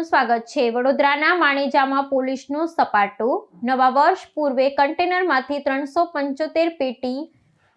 આપનું સ્વાગત છે। વડોદરાના માણેજામાં પોલીસનો સપાટો। નવા વર્ષ પૂર્વે કન્ટેનરમાંથી 375 પેટી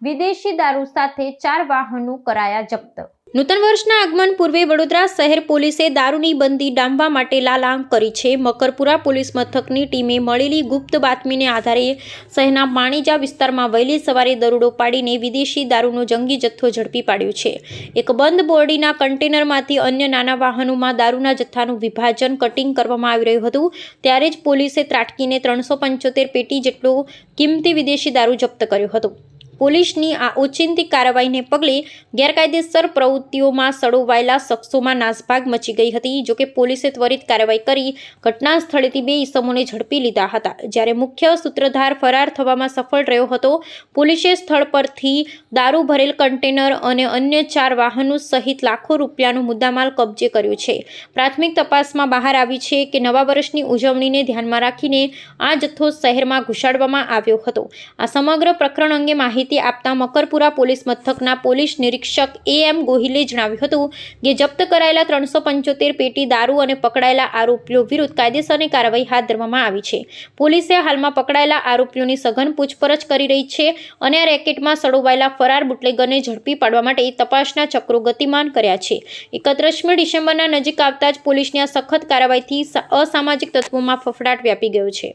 વિદેશી દારૂ સાથે 4 વાહનો કરાયા જપ્ત। નૂતન વર્ષના આગમન પૂર્વે વડોદરા શહેર પોલીસે દારૂની બંદી ડામવા માટે લાલાંક કરી છે। મકરપુરા પોલીસ મથકની ટીમે મળેલી ગુપ્ત બાતમીને આધારે શહેરના માણેજા વિસ્તારમાં વહેલી સવારે દરોડો પાડીને વિદેશી દારૂનો જંગી જથ્થો ઝડપી પાડ્યો છે। એક બંધ બોરડીના કન્ટેનરમાંથી અન્ય નાના વાહનોમાં દારૂના જથ્થાનું વિભાજન કટિંગ કરવામાં આવી રહ્યું હતું, ત્યારે જ પોલીસે ત્રાટકીને 375 પેટી જેટલો કિંમતી વિદેશી દારૂ જપ્ત કર્યો હતો। પોલીસની આ ઓચિંતી કાર્યવાહીને પગલે ગેરકાયદેસર પ્રવૃત્તિઓમાં સડોવાયેલા શખ્સોમાં નાસભાગ મચી ગઈ હતી। જોકે પોલીસે ત્વરિત કાર્યવાહી કરી ઘટના સ્થળેથી 2 ઇસમોને ઝડપી લીધા હતા, જ્યારે મુખ્ય સૂત્રધાર ફરાર થવામાં સફળ રહ્યો હતો। પોલીસે સ્થળ પરથી દારૂ ભરેલ કન્ટેનર અને અન્ય 4 વાહનો સહિત લાખો રૂપિયાનો મુદ્દામાલ કબજે કર્યો છે। પ્રાથમિક તપાસમાં બહાર આવી છે કે નવા વર્ષની ઉજવણીને ધ્યાનમાં રાખીને આ જથ્થો શહેરમાં ઘુસાડવામાં આવ્યો હતો। આ સમગ્ર પ્રકરણ અંગે માહિતી આપતા મકરપુરા પોલીસ મથકના પોલીસ નિરીક્ષક AM ગોહિલે જણાવ્યું હતું કે જપ્ત કરાયેલા 375 પેટી દારૂ અને પકડાયેલા આરોપીઓ વિરુદ્ધ કાયદેસરની કાર્યવાહી હાથ ધરવામાં આવી છે। પોલીસે હાલમાં પકડાયેલા આરોપીઓની સઘન પૂછપરછ કરી રહી છે અને આ રેકેટમાં સડોવાયેલા ફરાર બુટલેગરને ઝડપી પાડવા માટે તપાસના ચક્રો ગતિમાન કર્યા છે। 31મી ડિસેમ્બરના નજીક આવતા જ પોલીસની આ સખત કાર્યવાહીથી અસામાજિક તત્વોમાં ફફડાટ વ્યાપી ગયો છે।